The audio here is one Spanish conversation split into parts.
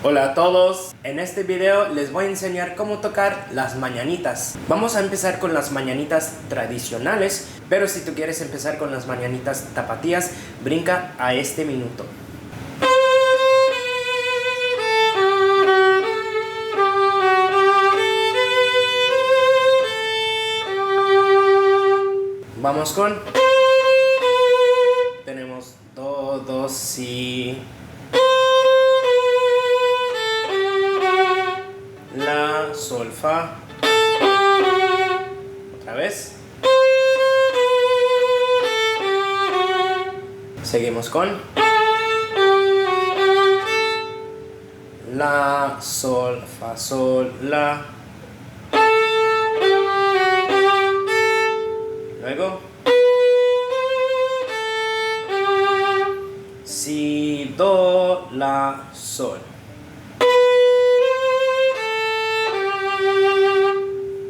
Hola a todos, en este video les voy a enseñar cómo tocar las mañanitas. Vamos a empezar con las mañanitas tradicionales, pero si tú quieres empezar con las mañanitas tapatías, brinca a este minuto. Vamos con... Tenemos do, do, si... La, sol, fa. Otra vez. Seguimos con la, sol, fa, sol, la. Luego si, do, la, sol.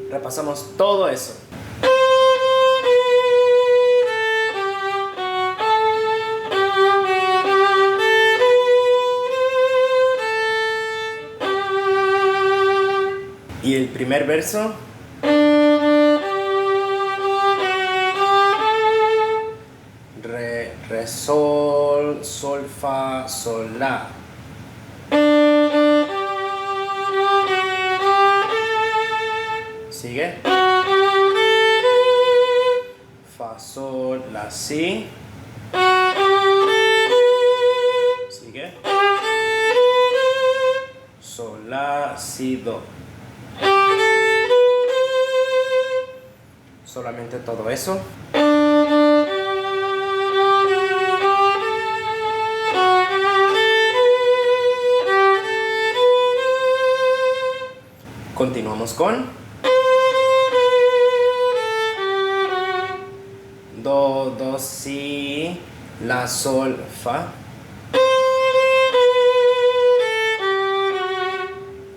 Repasamos todo eso. Y el primer verso. Re, sol, sol, fa, sol, la. Sigue. Fa, sol, la, si. Sigue. Sol, la, si, do. Solamente todo eso. Continuamos con do, do, si, la, sol, fa.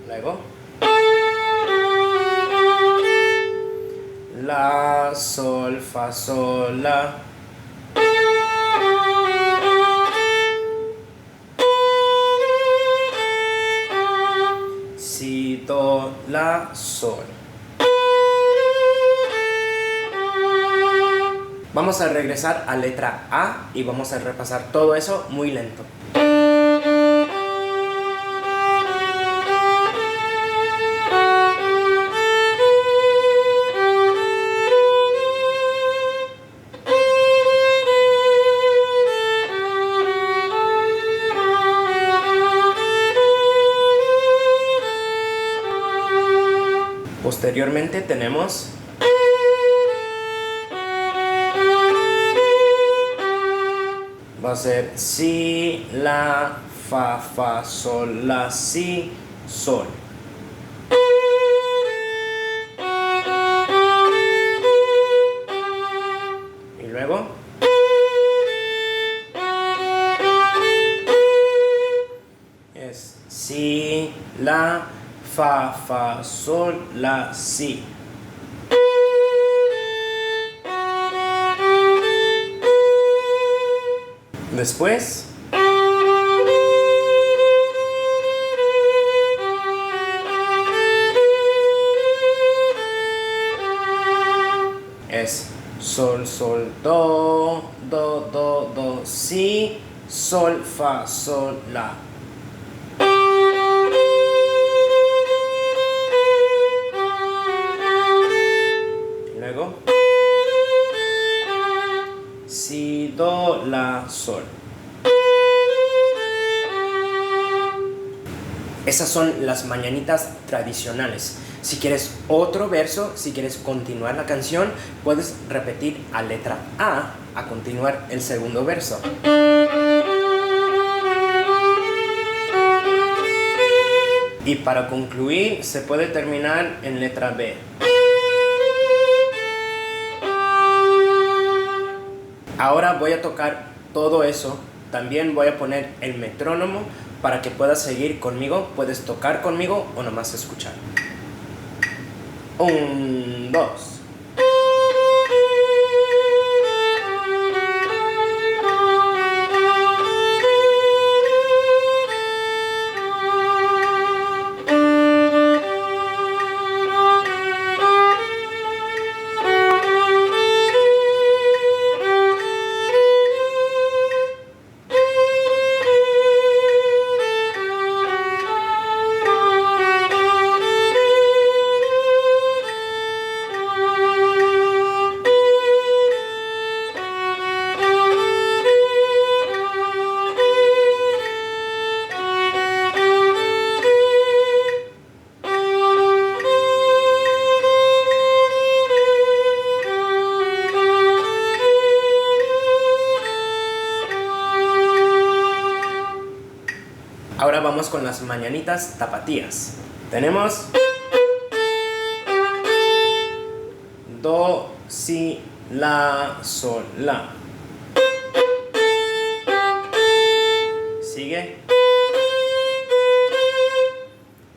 Luego la, sol, fa, sol, la. Si, do, la, sol. Vamos a regresar a letra A y vamos a repasar todo eso muy lento. Posteriormente tenemos va a ser si, la, fa, fa, sol, la, si, sol. Y luego es si, la, fa, fa, sol, la, si. Después es sol, sol, do, do, do, do, si, sol, fa, sol, la. Luego si, do, la, sol. Esas son las mañanitas tradicionales. Si quieres otro verso, si quieres continuar la canción, puedes repetir a letra A continuar el segundo verso. Y para concluir, se puede terminar en letra B. Ahora voy a tocar todo eso. También voy a poner el metrónomo para que puedas seguir conmigo. Puedes tocar conmigo o nomás escuchar. 1, 2. con las mañanitas tapatías. Tenemos do, si, la, sol, la. Sigue.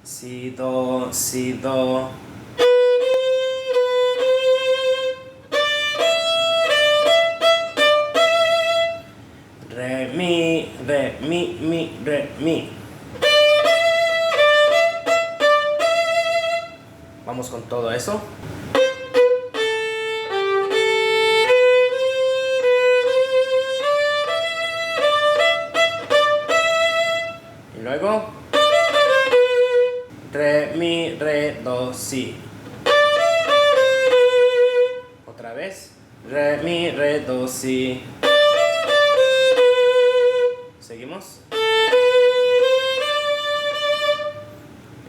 Si, do, si, do. Re, mi, re, mi. Vamos con todo eso. Y luego re, mi, re, do, si. Otra vez. Re, mi, re, do, si. Seguimos.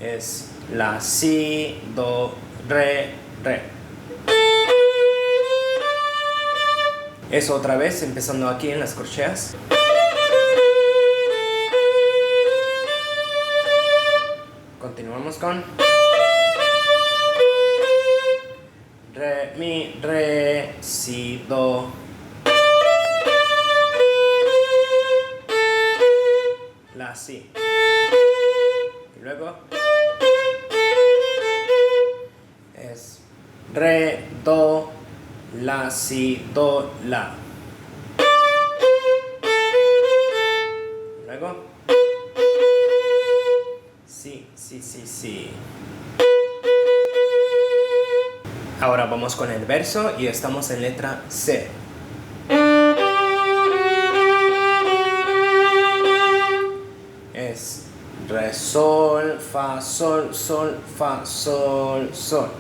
Es la, si, do, re, re. Eso otra vez, empezando aquí en las corcheas. Continuamos con re, mi, re, si, do. La, si. Y luego es re, do, la, si, do, la. Luego si, si, si, si. Ahora vamos con el verso y estamos en letra C. Es re, sol, fa, sol, sol, fa, sol, sol.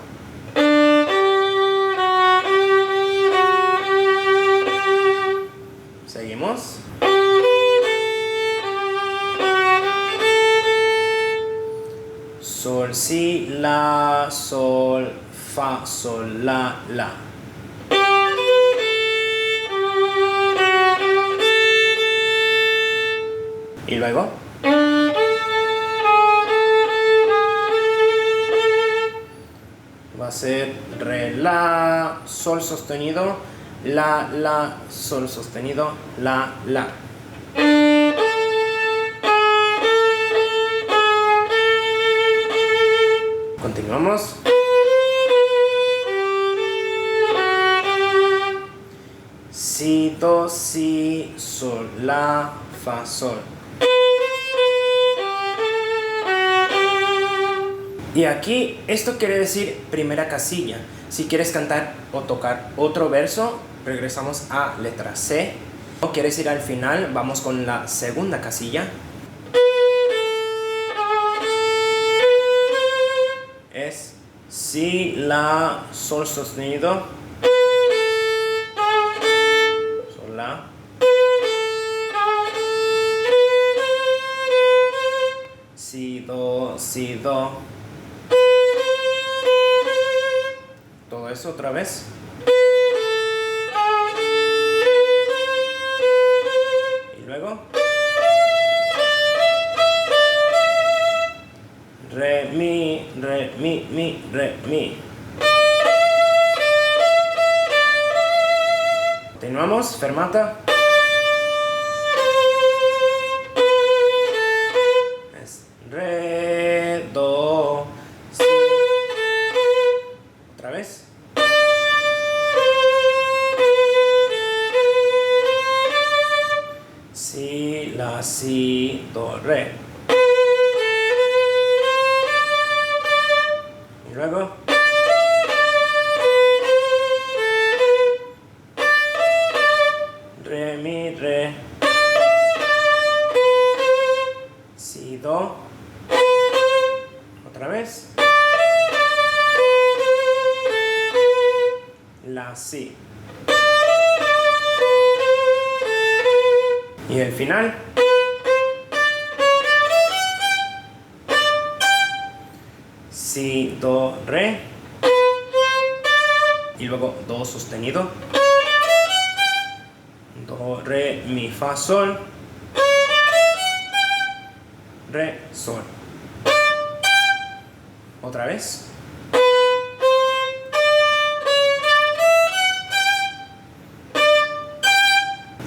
Seguimos. Sol, si, la, sol, fa, sol, la, la. Y luego va a ser re, la, sol sostenido, la, sol sostenido, la. Continuamos. Si, do, si, sol, la, fa, sol. Y aquí esto quiere decir primera casilla. Si quieres cantar o tocar otro verso, regresamos a letra C. O quieres ir al final, vamos con la segunda casilla. Es si, la, sol sostenido, sol, la. Si, do, si, do. Todo eso otra vez. Y luego re, mi, re, mi, re, mi. Continuamos, fermata. Es re, do, si. Otra vez. Si, la, si, do, re. Y luego re, mi, re, si, do. Otra vez. La, si. Y el final. Si, do, re. Y luego do sostenido. Do, re, mi, fa, sol. re, sol. Otra vez.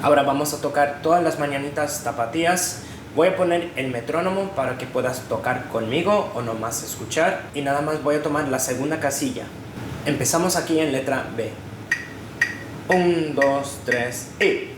Ahora vamos a tocar todas las mañanitas tapatías. Voy a poner el metrónomo para que puedas tocar conmigo o nomás escuchar. Y nada más voy a tomar la segunda casilla. Empezamos aquí en letra B. 1, 2, 3 y...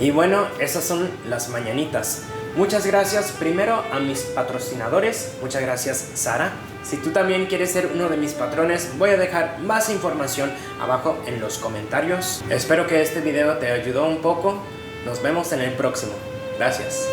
Y bueno, esas son las mañanitas. Muchas gracias primero a mis patrocinadores. Muchas gracias, Sara. Si tú también quieres ser uno de mis patrones, voy a dejar más información abajo en los comentarios. Espero que este video te ayudó un poco. Nos vemos en el próximo. Gracias.